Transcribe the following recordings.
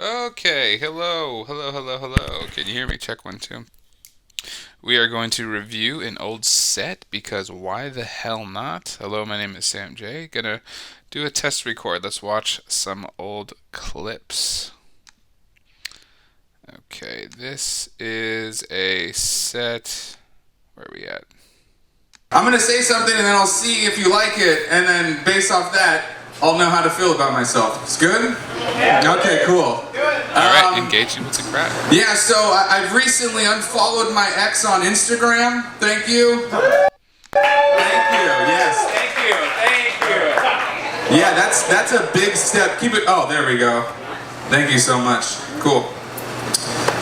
Okay, hello. Can you hear me? Check 1 2. We are going to review an old set because why the hell not? Hello, my name is Sam J. Gonna do a test record. Let's watch some old clips. Okay, this is a set. Where are we at? I'm gonna say something and then I'll see if you like it, and then based off that, I'll know how to feel about myself. It's good? Yeah. Okay, cool. Alright, engaging with the crowd. Yeah, so I've recently unfollowed my ex on Instagram. Thank you. Thank you, yes. Thank you. Yeah, that's a big step. Keep it, oh, there we go. Thank you so much. Cool.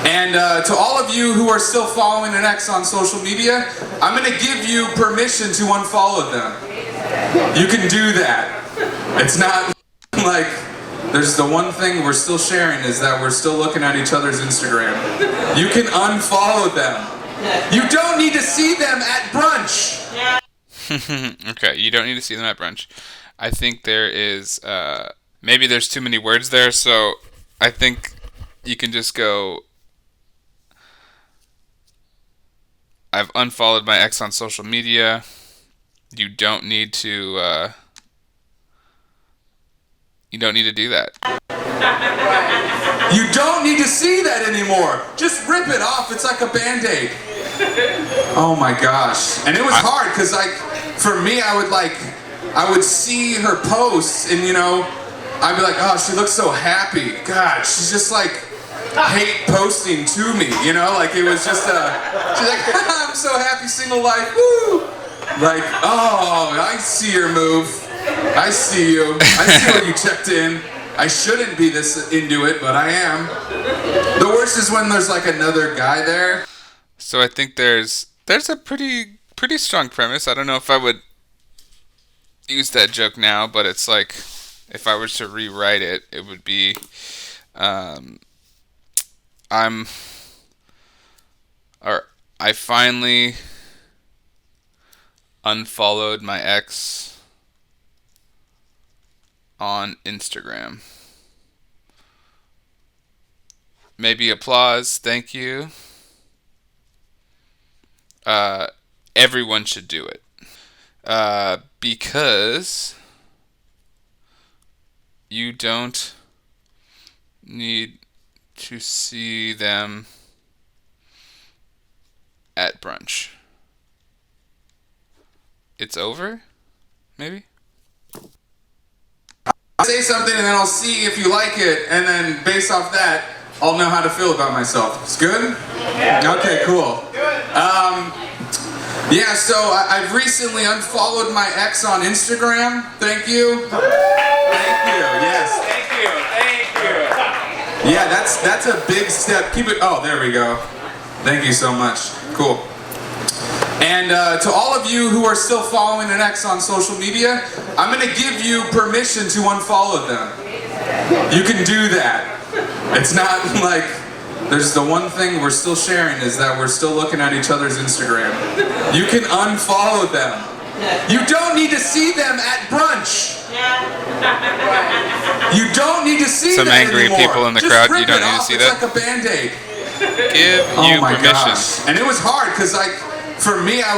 And to all of you who are still following an ex on social media, I'm gonna give you permission to unfollow them. You can do that. It's not like, there's the one thing we're still sharing is that we're still looking at each other's Instagram. You can unfollow them. You don't need to see them at brunch. Okay, you don't need to see them at brunch. I think there is, maybe there's too many words there, so I think you can just go, I've unfollowed my ex on social media. You don't need to do that. You don't need to see that anymore. Just rip it off. It's like a Band-Aid. Oh my gosh. And it was hard because, like, for me, I would see her posts and, I'd be like, oh, she looks so happy. God, she's just like hate posting to me, like it was just she's like, I'm so happy, single life, woo! Like, oh, I see your move. I see you. I see where you checked in. I shouldn't be this into it, but I am. The worst is when there's like another guy there. So I think there's a pretty strong premise. I don't know if I would use that joke now, but it's like if I were to rewrite it, it would be I finally unfollowed my ex on Instagram. Maybe applause, thank you. Everyone should do it. Because you don't need to see them at brunch. It's over? Maybe? I'll say something and then I'll see if you like it, and then based off that, I'll know how to feel about myself. It's good? Yeah. Okay, cool. Yeah, so I've recently unfollowed my ex on Instagram. Thank you. Thank you, yes. Thank you. Yeah, that's a big step. Keep it, oh, there we go. Thank you so much. Cool. And to all of you who are still following an ex on social media, I'm going to give you permission to unfollow them. You can do that. It's not like, there's the one thing we're still sharing is that we're still looking at each other's Instagram. You can unfollow them. You don't need to see them at brunch. You don't need to see Some that angry anymore. people in the Just crowd, rip you don't it need to off. see It's that? like a Band-Aid. Give you Oh my permission. gosh. And it was hard because, like, for me, I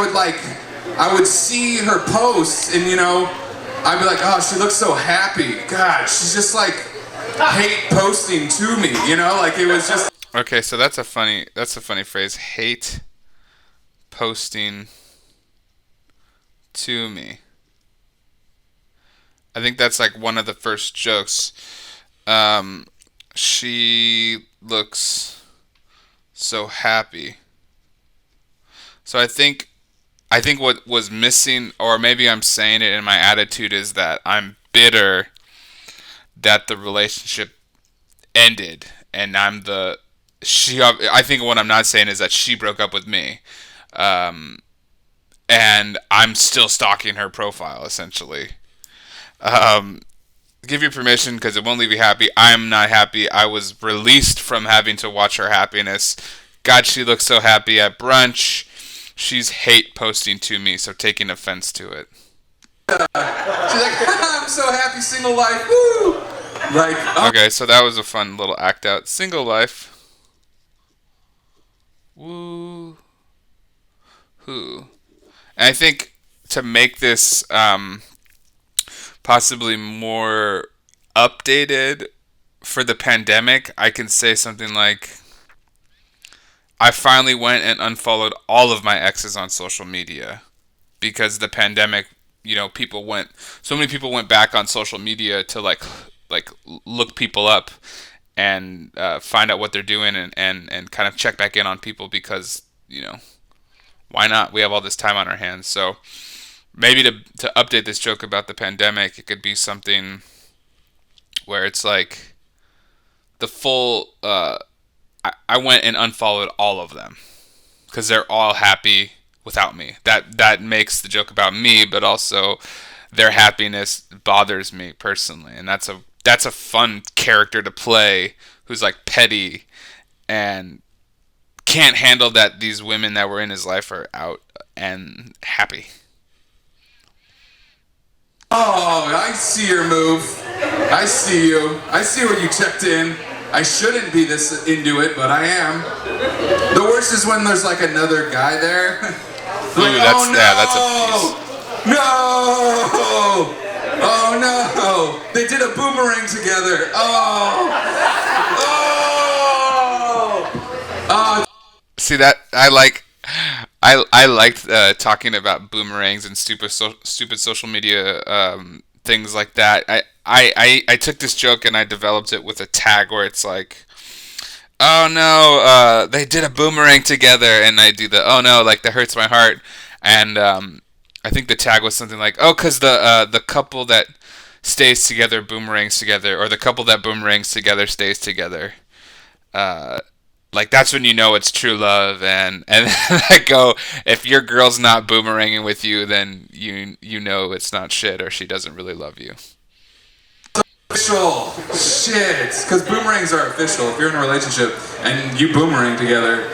would see her posts and, I'd be like, oh, she looks so happy. God, she's just like hate posting to me, like it was just. Okay, so that's a funny phrase. Hate posting to me. I think that's like one of the first jokes. She looks so happy. So I think what was missing, or maybe I'm saying it in my attitude, is that I'm bitter that the relationship ended, and I think what I'm not saying is that she broke up with me, and I'm still stalking her profile essentially. Give you permission because it won't leave you happy. I'm not happy. I was released from having to watch her happiness. God, she looks so happy at brunch. She's hate posting to me, so taking offense to it. She's like, I'm so happy, single life, woo! Like, oh, Okay, so that was a fun little act out. Single life. Woo hoo. And I think to make this possibly more updated for the pandemic, I can say something like, I finally went and unfollowed all of my exes on social media because the pandemic, so many people went back on social media to like look people up and find out what they're doing and kind of check back in on people because, why not? We have all this time on our hands. So maybe to update this joke about the pandemic, it could be something where it's like the full, I went and unfollowed all of them because they're all happy without me. That makes the joke about me, but also their happiness bothers me personally, and that's a fun character to play who's like petty and can't handle that these women that were in his life are out and happy. oh, I see your move. I see you. I see where you checked in. I shouldn't be this into it, but I am. The worst is when there's like another guy there. Like, Ooh, that's oh no! yeah, that's a piece. No! Oh no! They did a boomerang together. Oh! Oh! Oh! See that I liked talking about boomerangs and stupid social media things like that. I took this joke and I developed it with a tag where it's like, oh no, they did a boomerang together, and I do the oh no, like that hurts my heart, and I think the tag was something like, oh, cause the couple that stays together boomerangs together, or the couple that boomerangs together stays together. Uh, like that's when you know it's true love, and I go, if your girl's not boomeranging with you, then you know it's not shit, or she doesn't really love you. Official shit, because boomerangs are official. If you're in a relationship and you boomerang together,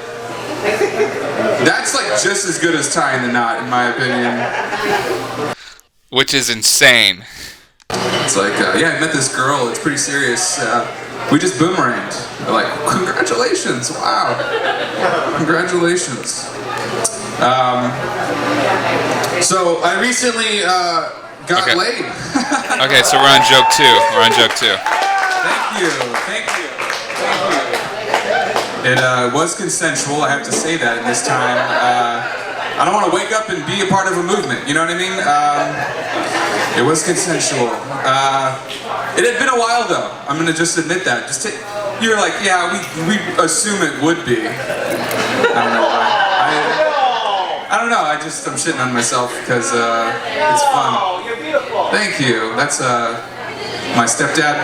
that's like just as good as tying the knot, in my opinion. Which is insane. It's like, yeah, I met this girl. It's pretty serious. We just boomeranged. They're like, congratulations! Wow, congratulations. So I recently got Okay. laid. Okay, so we're on joke two. We're on joke two. Thank you, thank you, thank you. It was consensual, I have to say that in this time. I don't want to wake up and be a part of a movement, you know what I mean? It was consensual. It had been a while though, I'm going to just admit that. You're like, yeah, we assume it would be. I don't know why. I don't know, I'm shitting on myself because it's fun. Oh, you're beautiful. Thank you. That's my stepdad.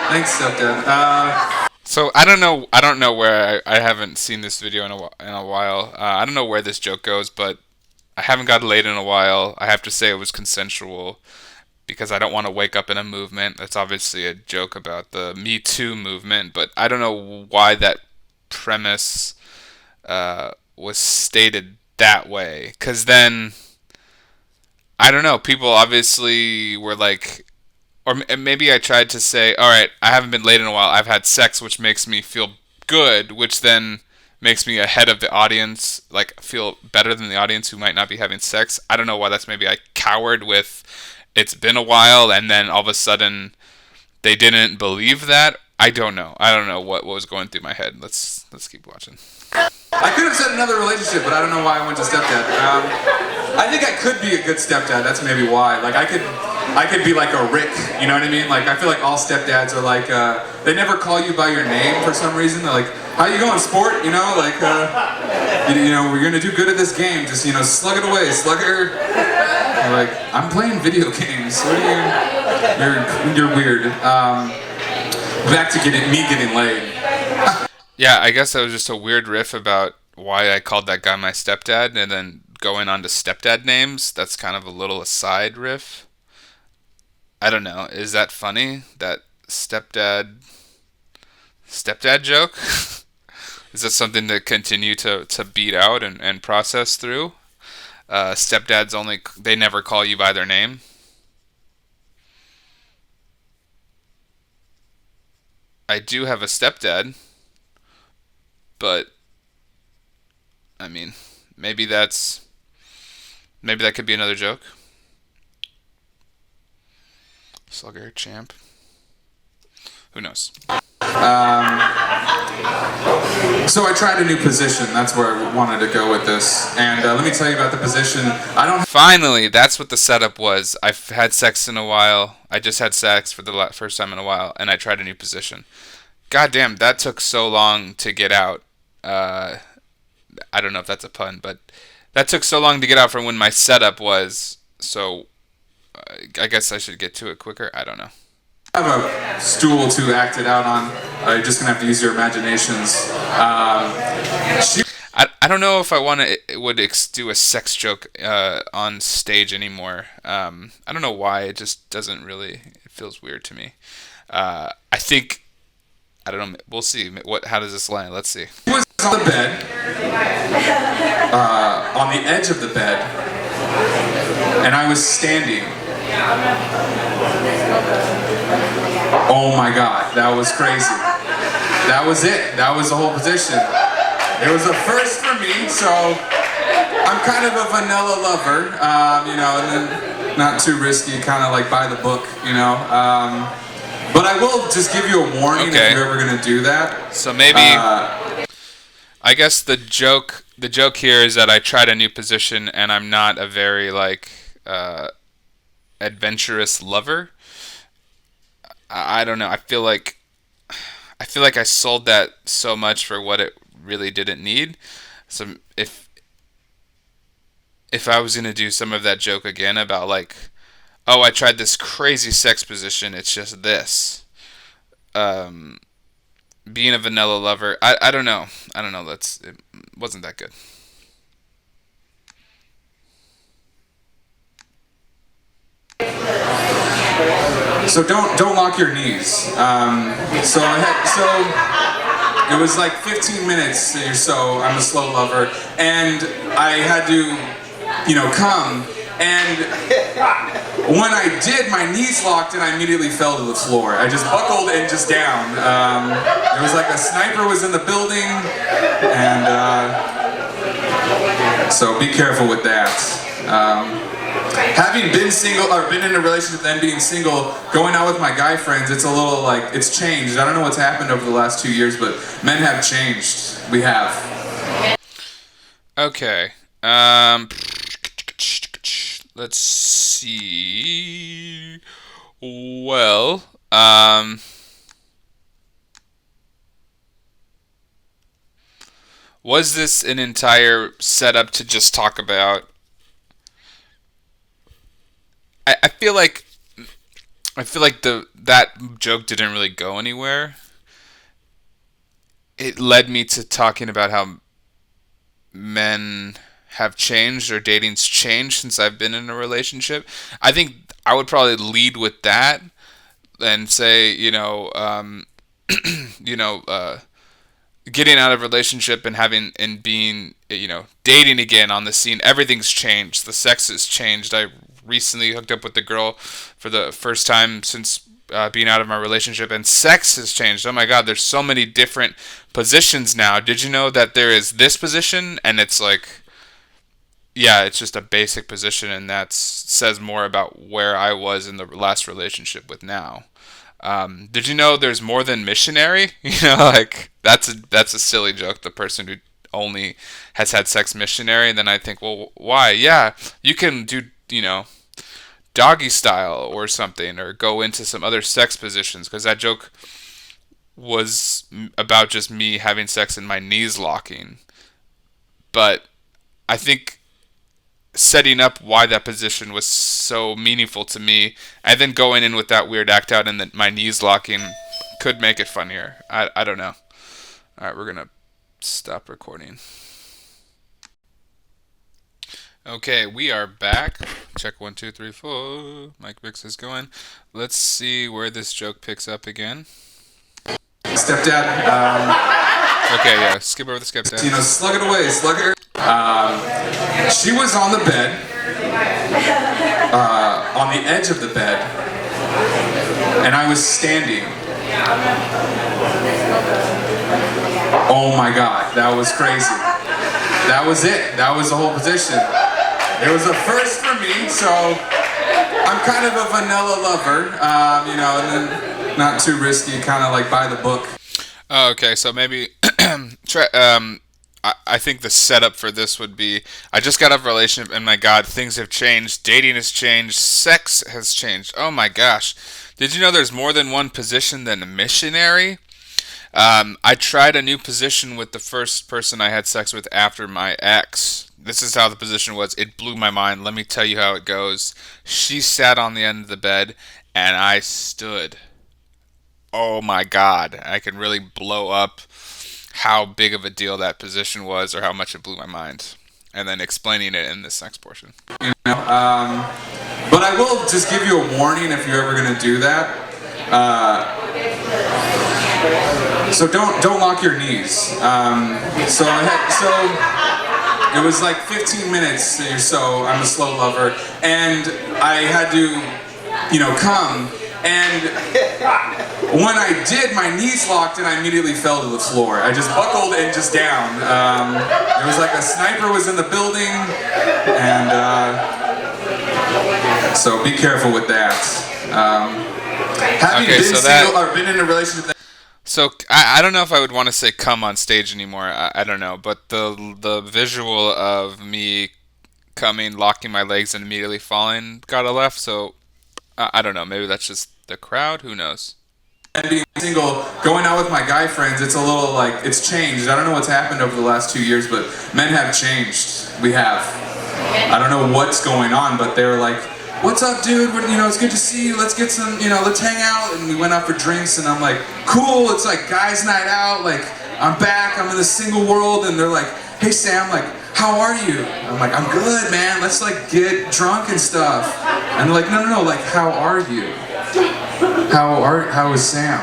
Thanks, stepdad. So I don't know where I haven't seen this video in a while. I don't know where this joke goes, but I haven't gotten laid in a while. I have to say it was consensual because I don't want to wake up in a movement. That's obviously a joke about the Me Too movement, but I don't know why that premise was stated that way. Because then, I don't know, people obviously were like, or maybe I tried to say, all right, I haven't been laid in a while. I've had sex, which makes me feel good, which then makes me ahead of the audience, like feel better than the audience who might not be having sex. I don't know why that's maybe I cowered with it's been a while and then all of a sudden they didn't believe that. I don't know. I don't know what was going through my head. Let's keep watching. I could have said another relationship, but I don't know why I went to stepdad. I think I could be a good stepdad. That's maybe why. Like I could be like a Rick. You know what I mean? Like I feel like all stepdads are like they never call you by your name for some reason. They're like, "How you going, sport?" You know, like we're gonna do good at this game. Just slug it away, slugger. You're like, I'm playing video games. What are you? You're weird. Back to me getting laid. Yeah, I guess that was just a weird riff about why I called that guy my stepdad, and then going on to stepdad names. That's kind of a little aside riff. I don't know. Is that funny? That stepdad joke? Is that something to continue to beat out and process through? Stepdads they never call you by their name. I do have a stepdad, but I mean, maybe that's maybe that could be another joke. Slugger champ. Who knows? So I tried a new position. That's where I wanted to go with this. And let me tell you about the position. I don't. Finally, that's what the setup was. I've had sex in a while. I just had sex for the first time in a while, and I tried a new position. God damn, that took so long to get out. I don't know if that's a pun, but that took so long to get out from when my setup was. So I guess I should get to it quicker. I don't know. I have a stool to act it out on. You're just gonna have to use your imaginations. I don't know if I would do a sex joke on stage anymore. I don't know why. It just doesn't really. It feels weird to me. I think I don't know. We'll see. How does this land? Let's see. She was on the bed, on the edge of the bed, and I was standing. Oh my God, that was crazy. That was it. That was the whole position. It was a first for me, so I'm kind of a vanilla lover, you know, and then not too risky, kind of like by the book, you know. But I will just give you a warning if you're ever gonna do that. So maybe I guess the joke here is that I tried a new position and I'm not a very like adventurous lover. I don't know. I feel like I sold that so much for what it really didn't need. So if I was gonna do some of that joke again about like, oh, I tried this crazy sex position, it's just this. Being a vanilla lover, I don't know. It wasn't that good. So don't lock your knees. So it was like 15 minutes or so. I'm a slow lover, and I had to, you know, come. And when I did, my knees locked, and I immediately fell to the floor. I just buckled and just down. It was like a sniper was in the building, and so be careful with that. Having been single, or been in a relationship and being single, going out with my guy friends, it's a little like, it's changed. I don't know what's happened over the last 2 years, but men have changed. We have. Okay. Let's see. Well, was this an entire setup to just talk about? I feel like that joke didn't really go anywhere. It led me to talking about how men have changed or dating's changed since I've been in a relationship. I think I would probably lead with that and say, getting out of a relationship and being, dating again on the scene, everything's changed. The sex has changed. I recently hooked up with the girl for the first time since being out of my relationship, and sex has changed. Oh my God, there's so many different positions now. Did you know that there is this position, and it's like, yeah, it's just a basic position, and that says more about where I was in the last relationship with now. Did you know there's more than missionary? Like that's a silly joke. The person who only has had sex missionary, and then I think, well, why? Yeah, you can do, doggy style or something, or go into some other sex positions, because that joke was about just me having sex and my knees locking. But I think setting up why that position was so meaningful to me, and then going in with that weird act out and then my knees locking could make it funnier. I don't know. Alright, we're gonna stop recording. Okay, we are back. Check 1, 2, 3, 4. Mic mix is going. Let's see where this joke picks up again. Stepdad. Okay, yeah. Skip over the stepdad. Slug it away, slug it. She was on the bed, on the edge of the bed, and I was standing. Oh my God, that was crazy. That was it. That was the whole position. It was a first for me, so I'm kind of a vanilla lover, and then not too risky, kind of like by the book. Oh, okay, so maybe try. I think the setup for this would be: I just got out of a relationship, and my God, things have changed. Dating has changed. Sex has changed. Oh my gosh! Did you know there's more than one position than a missionary? I tried a new position with the first person I had sex with after my ex. This is how the position was. It blew my mind. Let me tell you how it goes. She sat on the end of the bed, and I stood. Oh my God. I can really blow up how big of a deal that position was or how much it blew my mind. And then explaining it in this next portion. But I will just give you a warning if you're ever going to do that. So don't lock your knees. So it was like 15 minutes or so. I'm a slow lover, and I had to, come. And when I did, my knees locked, and I immediately fell to the floor. I just buckled and just down. There was like a sniper was in the building, and so be careful with that. Having been single or been in a relationship. So I don't know if I would want to say come on stage anymore. I don't know, but the visual of me coming, locking my legs, and immediately falling got a laugh. So I don't know. Maybe that's just the crowd. Who knows? And being single, going out with my guy friends, it's a little like it's changed. I don't know what's happened over the last 2 years, but men have changed. We have. I don't know what's going on, but they're like, "What's up, dude? It's good to see you. Let's get some, let's hang out." And we went out for drinks, and I'm like, "Cool." It's like guys' night out. Like I'm back. I'm in the single world, and they're like, "Hey, Sam, like, how are you?" I'm like, "I'm good, man. Let's like get drunk and stuff." And they're like, "No. Like, how are you? How is Sam?"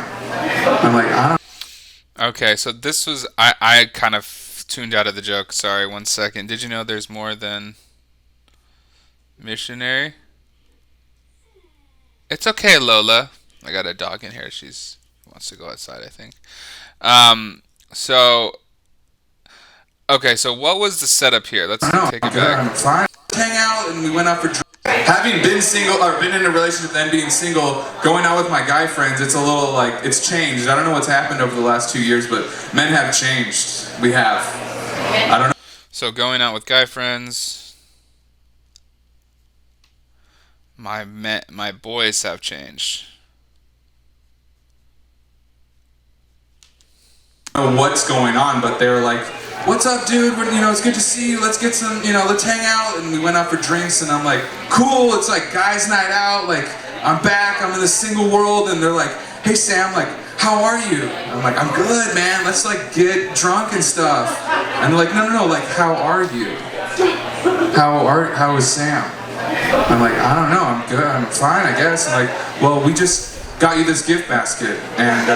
I'm like, "I don't." Okay, so this was I kind of tuned out of the joke. Sorry, 1 second. Did you know there's more than missionary? It's okay, Lola. I got a dog in here. She wants to go outside, I think. So okay, so what was the setup here? Let's take it back. I'm fine. Hang out, and we went out for drinks. Having been single or been in a relationship and being single, going out with my guy friends, it's a little like it's changed. I don't know what's happened over the last 2 years, but men have changed. We have. I don't know. So going out with guy friends, my boys have changed. Know what's going on, but they're like, "What's up, dude? It's good to see you. Let's get some, let's hang out." And we went out for drinks, and I'm like, "Cool." It's like guys' night out. Like I'm back. I'm in the single world, and they're like, "Hey, Sam, like, how are you?" I'm like, "I'm good, man. Let's like get drunk and stuff." And they're like, No. Like, how are you? How is Sam? I'm like, "I don't know. I'm good. I'm fine, I guess." I'm like, "Well, we just got you this gift basket, and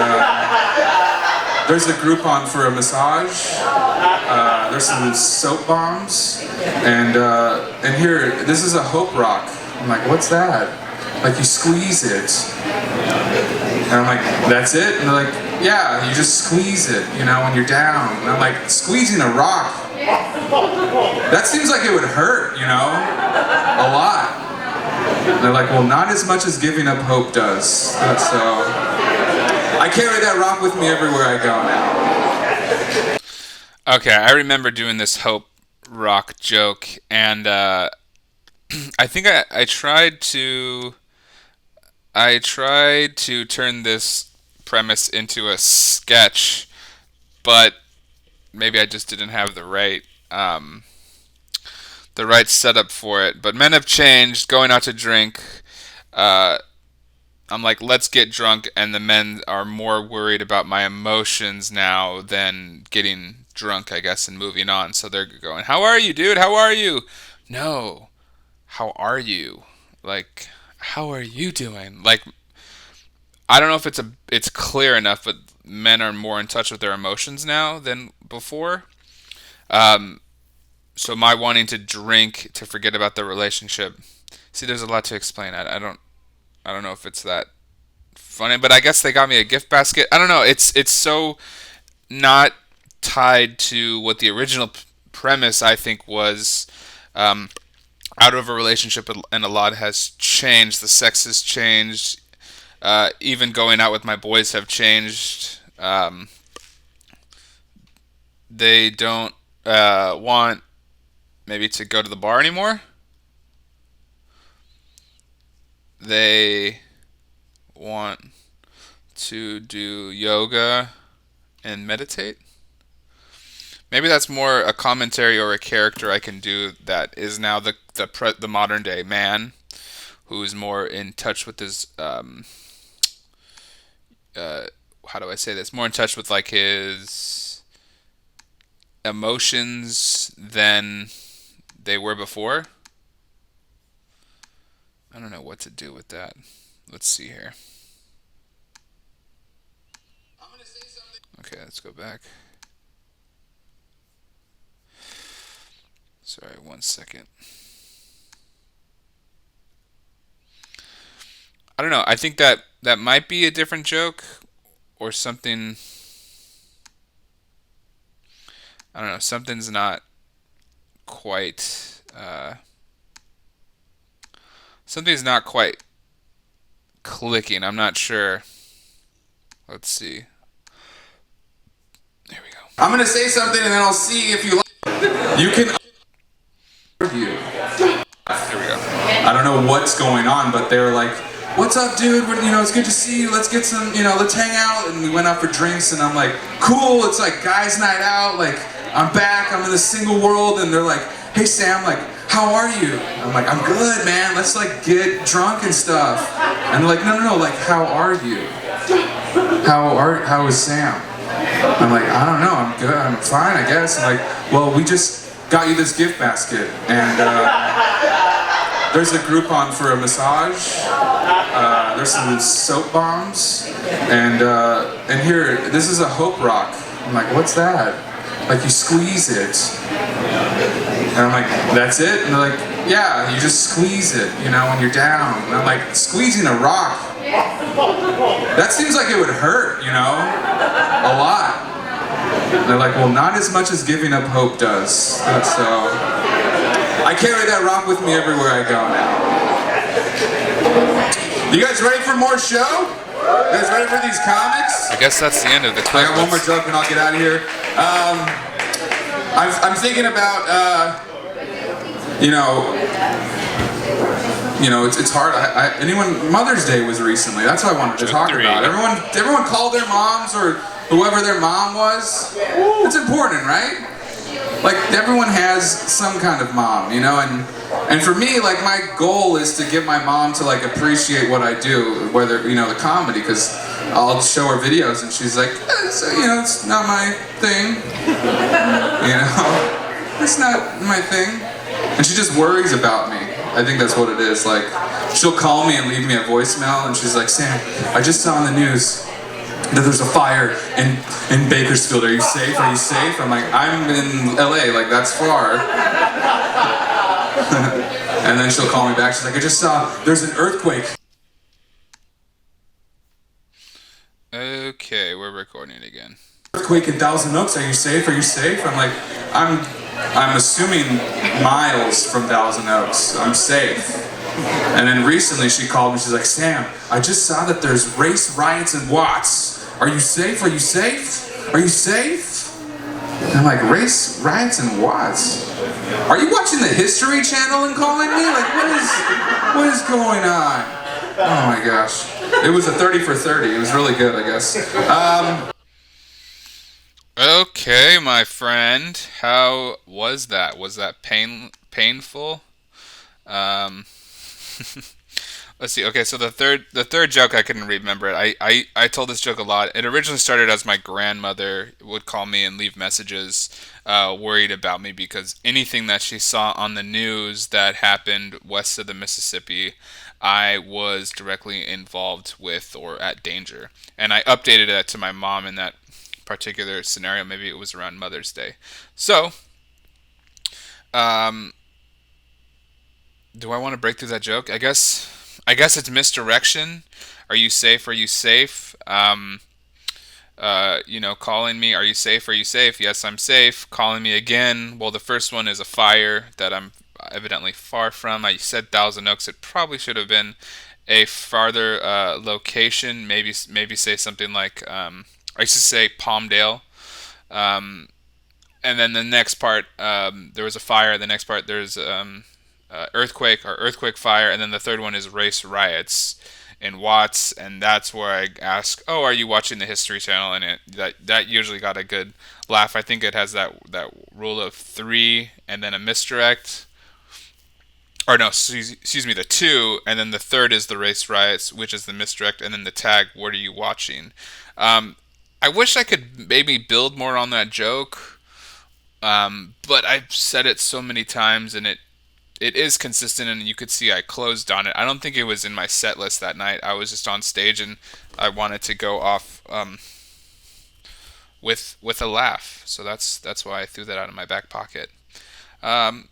there's a Groupon for a massage. There's some soap bombs, and here, this is a Hope Rock." I'm like, "What's that?" Like, you squeeze it. And I'm like, "That's it?" And they're like, "Yeah, you just squeeze it, when you're down." And I'm like, "Squeezing a rock? That seems like it would hurt, a lot." And they're like, "Well, not as much as giving up hope does." So I carry that rock with me everywhere I go now. Okay, I remember doing this Hope Rock joke, and I think I tried to turn this premise into a sketch, but maybe I just didn't have the right setup for it. But men have changed. Going out to drink. I'm like, let's get drunk, and the men are more worried about my emotions now than getting drunk, I guess, and moving on. So they're going, "How are you, dude? How are you?" No, how are you? Like, how are you doing? Like, I don't know if it's clear enough, but men are more in touch with their emotions now than before. So my wanting to drink to forget about the relationship. See, there's a lot to explain. I don't know if it's that funny. But I guess they got me a gift basket. I don't know. It's so not tied to what the original premise I think was. Um, Out of a relationship, and a lot has changed. The sex has changed. Even going out with my boys have changed. They don't want maybe to go to the bar anymore. They want to do yoga and meditate. Maybe that's more a commentary or a character I can do that is now the modern day man who is more in touch with his uh, how do I say this? More in touch with like his emotions than they were before. I don't know what to do with that. Let's see here. Okay, let's go back. Sorry, 1 second. I don't know. I think that might be a different joke or something. I don't know. Something's not quite. Something's not quite clicking. I'm not sure. Let's see. There we go. I'm gonna say something and then I'll see if you like. You can argue. There we go. I don't know what's going on, but they're like, "What's up, dude? It's good to see you. Let's get some, let's hang out." And we went out for drinks, and I'm like, "Cool." It's like guys' night out. Like, I'm back. I'm in the single world, and they're like, "Hey, Sam. Like, how are you?" I'm like, "I'm good, man. Let's like get drunk and stuff." And they're like, "No. Like, how are you? How is Sam?" I'm like, "I don't know. I'm good. I'm fine, I guess." I'm like, "Well, we just got you this gift basket, and there's a Groupon for a massage. There's some soap bombs, and here, this is a Hope Rock." I'm like, "What's that?" Like, you squeeze it. And I'm like, "That's it?" And they're like, "Yeah, you just squeeze it, when you're down." And I'm like, "Squeezing a rock? That seems like it would hurt, a lot." And they're like, "Well, not as much as giving up hope does." So I carry that rock with me everywhere I go now. You guys ready for more show? You guys ready for these comics? I guess that's the end of the I clip. got one more joke and I'll get out of here. I'm thinking about, it's hard. Mother's Day was recently. That's what I wanted to talk about. Everyone called their moms or whoever their mom was. It's important, right? Like, everyone has some kind of mom, and for me, like, my goal is to get my mom to like appreciate what I do, whether the comedy, because I'll show her videos and she's like, it's not my thing, it's not my thing, and she just worries about me. I think that's what it is. Like, she'll call me and leave me a voicemail, and she's like, "Sam, I just saw on the news that there's a fire in Bakersfield. Are you safe? Are you safe?" I'm like, "I'm in LA, like, that's far." And then she'll call me back. She's like, "I just saw there's an earthquake." Okay, we're recording again. "Earthquake in Thousand Oaks. Are you safe? Are you safe?" I'm like, I'm assuming miles from Thousand Oaks. I'm safe. And then recently she called me. She's like, "Sam, I just saw that there's race riots in Watts. Are you safe? Are you safe? Are you safe?" And I'm like, "Race riots in Watts? Are you watching the History Channel and calling me? Like, what is going on?" Oh my gosh. It was a 30 for 30. It was really good, I guess. Okay, my friend. How was that? Was that painful? Um, let's see. Okay, so the third joke I couldn't remember it. I told this joke a lot. It originally started as my grandmother would call me and leave messages, worried about me because anything that she saw on the news that happened west of the Mississippi, I was directly involved with or at danger. And I updated that to my mom in that particular scenario. Maybe it was around Mother's Day. So, do I want to break through that joke? I guess it's misdirection. Are you safe? Are you safe? Calling me, are you safe? Are you safe? Yes, I'm safe. Calling me again. Well, the first one is a fire that I'm evidently far from. I said Thousand Oaks. It probably should have been a farther location. Maybe say something like I used to say Palmdale. Um, and then the next part, there was a fire. The next part, there's earthquake or earthquake fire, and then the third one is race riots in Watts, and that's where I ask, "Oh, are you watching the History Channel?" And that usually got a good laugh. I think it has that rule of three, and then a misdirect, or no, excuse me, the two, and then the third is the race riots, which is the misdirect, and then the tag, "What are you watching?" Um, I wish I could maybe build more on that joke, but I've said it so many times, and it is consistent, and you could see I closed on it. I don't think it was in my set list that night. I was just on stage, and I wanted to go off with a laugh. So that's why I threw that out of my back pocket. Um,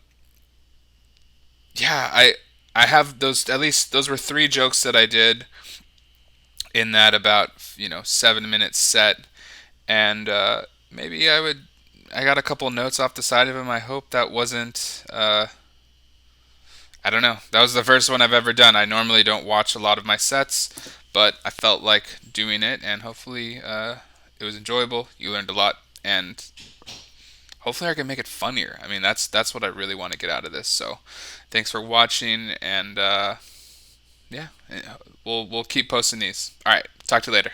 yeah, I have those. At least those were three jokes that I did in that about 7 minute set, and maybe I would. I got a couple notes off the side of them. I hope that wasn't. I don't know. That was the first one I've ever done. I normally don't watch a lot of my sets, but I felt like doing it, and hopefully it was enjoyable. You learned a lot, and hopefully I can make it funnier. I mean, that's what I really want to get out of this. So, thanks for watching, and yeah, we'll keep posting these. All right, talk to you later.